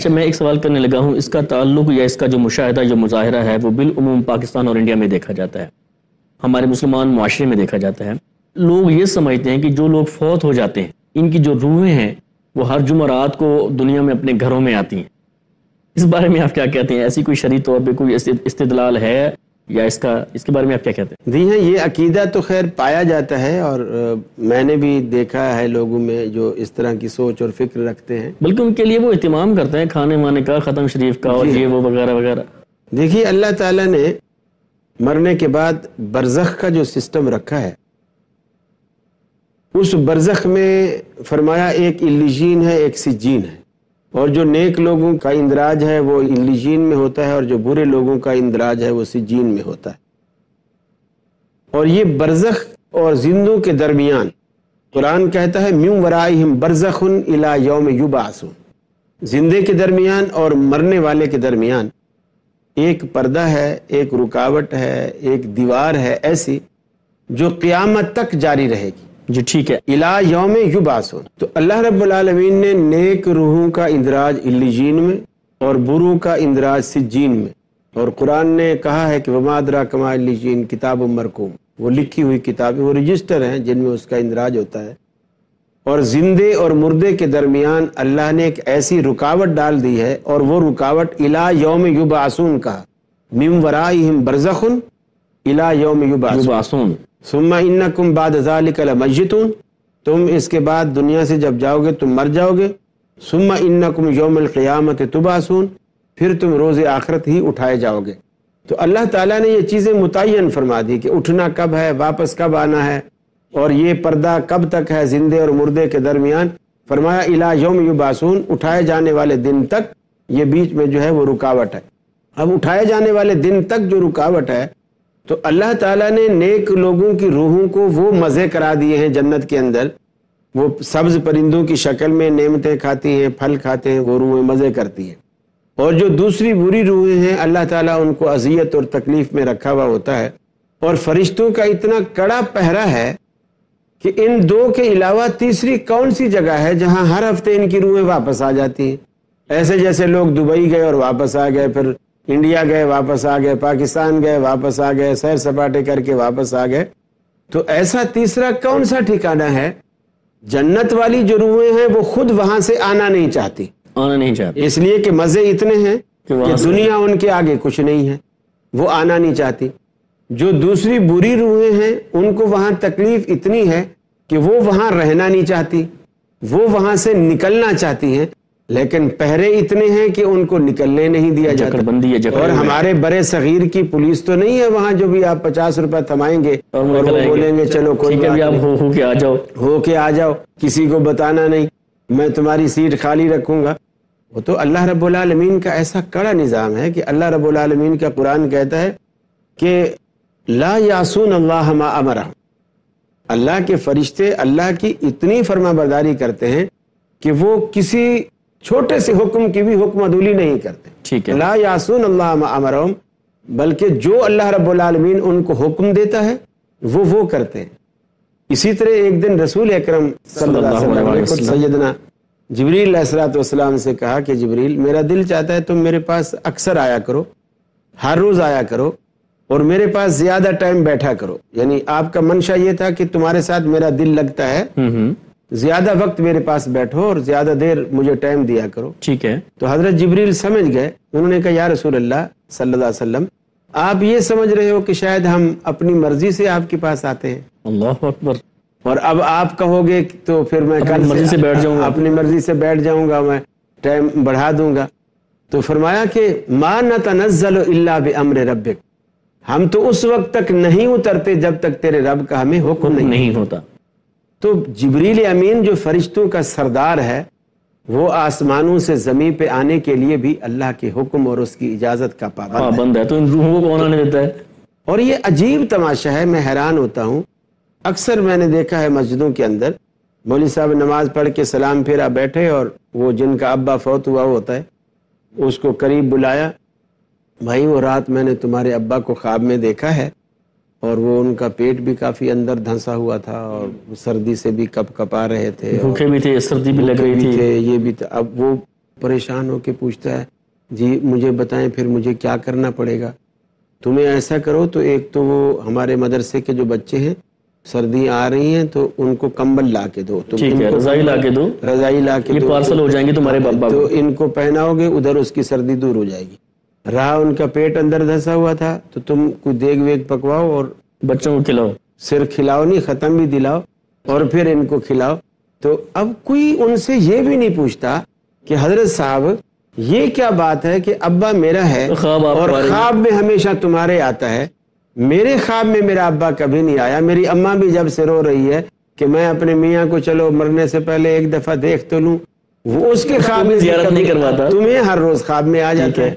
اچھا میں ایک سوال کرنے لگا ہوں، اس کا تعلق یا اس کا جو مشاہدہ جو مظاہرہ ہے وہ بالعموم پاکستان اور انڈیا میں دیکھا جاتا ہے، ہمارے مسلمان معاشرے میں دیکھا جاتا ہے. لوگ یہ سمجھتے ہیں کہ جو لوگ فوت ہو جاتے ہیں ان کی جو روحیں ہیں وہ ہر جمعرات کو دنیا میں اپنے گھروں میں آتی ہیں. اس بارے میں آپ کیا کہتے ہیں؟ ایسی کوئی شرعی طور پہ کوئی استدلال ہے یا اس کے بارے میں آپ کیا کہتے ہیں؟ جی ہاں، یہ عقیدہ تو خیر پایا جاتا ہے اور میں نے بھی دیکھا ہے لوگوں میں جو اس طرح کی سوچ اور فکر رکھتے ہیں، بلکہ ان کے لیے وہ اہتمام کرتے ہیں کھانے وانے کا، ختم شریف کا اور یہ وہ وغیرہ وغیرہ. دیکھیے اللہ تعالیٰ نے مرنے کے بعد برزخ کا جو سسٹم رکھا ہے، اس برزخ میں فرمایا ایک علیجین ہے ایک سجین ہے، اور جو نیک لوگوں کا اندراج ہے وہ علیجین میں ہوتا ہے اور جو برے لوگوں کا اندراج ہے وہ سجین میں ہوتا ہے. اور یہ برزخ اور زندوں کے درمیان قرآن کہتا ہے من ورائہم برزخ الی یوم یبعثون، زندے کے درمیان اور مرنے والے کے درمیان ایک پردہ ہے، ایک رکاوٹ ہے، ایک دیوار ہے ایسی جو قیامت تک جاری رہے گی. جی ٹھیک ہے. الی یوم یبعثون. تو اللہ رب العالمین نے نیک روحوں کا اندراج علیجین میں اور بروں کا اندراج سجین میں، اور قرآن نے کہا ہے کہ وما ادراک ما علیجین کتاب مرقوم، وہ لکھی ہوئی کتابیں، وہ رجسٹر ہیں جن میں اس کا اندراج ہوتا ہے. اور زندے اور مردے کے درمیان اللہ نے ایک ایسی رکاوٹ ڈال دی ہے، اور وہ رکاوٹ الی یوم یبعثون کہا، من ورائہم برزخ الی یوم یبعثون ثم انکم بعد ذلک لمیتون، تم اس کے بعد دنیا سے جب جاؤ گے تم مر جاؤ گے. ثم انکم یوم القیامت تبعثون، پھر تم روز آخرت ہی اٹھائے جاؤ گے. تو اللہ تعالیٰ نے یہ چیزیں متعین فرما دی کہ اٹھنا کب ہے، واپس کب آنا ہے، اور یہ پردہ کب تک ہے زندے اور مردے کے درمیان. فرمایا الی یوم یبعثون، اٹھائے جانے والے دن تک یہ بیچ میں جو ہے وہ رکاوٹ ہے. اب اٹھائے جانے والے دن تک جو رکاوٹ ہے، تو اللہ تعالیٰ نے نیک لوگوں کی روحوں کو وہ مزے کرا دیے ہیں جنت کے اندر، وہ سبز پرندوں کی شکل میں نعمتیں کھاتی ہیں، پھل کھاتے ہیں، وہ روحیں مزے کرتی ہیں. اور جو دوسری بری روحیں ہیں اللہ تعالیٰ ان کو اذیت اور تکلیف میں رکھا ہوا ہوتا ہے. اور فرشتوں کا اتنا کڑا پہرا ہے کہ ان دو کے علاوہ تیسری کون سی جگہ ہے جہاں ہر ہفتے ان کی روحیں واپس آ جاتی ہیں. ایسے جیسے لوگ دبئی گئے اور واپس آ گئے، پھر انڈیا گئے واپس آ گئے، پاکستان گئے واپس آ گئے، سیر سپاٹے کر کے واپس آ گئے. تو ایسا تیسرا کون سا ٹھکانہ ہے؟ جنت والی جو روحیں ہیں وہ خود وہاں سے آنا نہیں چاہتی، اس لیے کہ مزے اتنے ہیں کہ دنیا ان کے آگے کچھ نہیں ہے، وہ آنا نہیں چاہتی. جو دوسری بری روحیں ہیں ان کو وہاں تکلیف اتنی ہے کہ وہ وہاں رہنا نہیں چاہتی، وہ وہاں سے نکلنا چاہتی ہیں، لیکن پہرے اتنے ہیں کہ ان کو نکلنے نہیں دیا جاتا. اور ہمارے برے صغیر کی پولیس تو نہیں ہے وہاں جو بھی آپ 50 روپے تھمائیں گے اور وہ بولیں گے چلو کوئی ہو کے آ جاؤ، کسی کو بتانا نہیں، میں تمہاری سیٹ خالی رکھوں گا. وہ تو اللہ رب العالمین کا ایسا کڑا نظام ہے کہ اللہ رب العالمین کا قرآن کہتا ہے کہ لا یعصون اللہ ما امرہم، اللہ کے فرشتے اللہ کی اتنی فرما برداری کرتے ہیں کہ وہ کسی چھوٹے سے حکم کی بھی حکم عدولی نہیں کرتے. ٹھیک ہے. لا یعصون اللہ ما امرہم، بلکہ جو اللہ رب العالمین ان کو حکم دیتا ہے وہ کرتے ہیں. اسی طرح ایک دن رسول اکرم صلی اللہ علیہ وسلم نے سیدنا جبریل علیہ الصلوۃ والسلام سے کہا کہ جبریل میرا دل چاہتا ہے تم میرے پاس اکثر آیا کرو، ہر روز آیا کرو، اور میرے پاس زیادہ ٹائم بیٹھا کرو. یعنی آپ کا منشا یہ تھا کہ تمہارے ساتھ میرا دل لگتا ہے، زیادہ وقت میرے پاس بیٹھو اور زیادہ دیر مجھے ٹائم دیا کرو. ٹھیک ہے. تو حضرت جبریل سمجھ گئے، انہوں نے کہا یا رسول اللہ صلی اللہ علیہ وسلم، آپ یہ سمجھ رہے ہو کہ شاید ہم اپنی مرضی سے آپ کے پاس آتے ہیں. اللہ اکبر. اور اب آپ کہو گے تو پھر میں اپنی مرضی سے بیٹھ جاؤں گا، اپنی مرضی سے بیٹھ جاؤں گا، میں ٹائم بڑھا دوں گا. تو فرمایا کہ ما نتنزل الا بامر ربک، ہم تو اس وقت تک نہیں اترتے جب تک تیرے رب کا ہمیں حکم نہیں ہوتا. تو جبریل امین جو فرشتوں کا سردار ہے، وہ آسمانوں سے زمین پہ آنے کے لیے بھی اللہ کے حکم اور اس کی اجازت کا پابند ہے. تو ان روحوں کو کون آنے دیتا ہے؟ اور یہ عجیب تماشا ہے، میں حیران ہوتا ہوں. اکثر میں نے دیکھا ہے مسجدوں کے اندر مولوی صاحب نماز پڑھ کے سلام پھیرا بیٹھے، اور وہ جن کا ابا فوت ہوا ہوتا ہے اس کو قریب بلایا، بھائی وہ رات میں نے تمہارے ابا کو خواب میں دیکھا ہے، اور وہ ان کا پیٹ بھی کافی اندر دھنسا ہوا تھا، اور سردی سے بھی کپ کپا رہے تھے، بھوکے بھی تھے، سردی بھی لگ رہی تھی، یہ بھی تھا. اب وہ پریشان ہو کے پوچھتا ہے جی مجھے بتائیں پھر مجھے کیا کرنا پڑے گا؟ تمہیں ایسا کرو تو ایک تو وہ ہمارے مدرسے کے جو بچے ہیں سردی آ رہی ہیں تو ان کو کمبل لا کے دو، ٹھیک ہے، رضائی لا کے دو، رضائی لا کے یہ دو، پارسل ہو جائیں گے تمہارے بابا تو کو۔ ان کو پہناؤ گے، ادھر اس کی سردی دور ہو جائے گی۔ رہا ان کا پیٹ اندر دھسا ہوا تھا تو تم کوئی دیگ ویگ پکواؤ اور بچوں کو کھلاؤ، صرف کھلاؤ نہیں، ختم بھی دلاؤ اور پھر ان کو کھلاؤ۔ تو اب کوئی ان سے یہ بھی نہیں پوچھتا کہ حضرت صاحب یہ کیا بات ہے کہ ابا میرا ہے خواب آپ اور کو آ رہی ہے۔ خواب میں ہمیشہ تمہارے آتا ہے، میرے خواب میں میرا ابا کبھی نہیں آیا، میری اماں بھی جب سے رو رہی ہے کہ میں اپنے میاں کو چلو مرنے سے پہلے ایک دفعہ دیکھ تو لوں، وہ اس کے خواب میں زیارت نہیں کرواتا، تمہیں ہر روز خواب میں آ جاتا ہے۔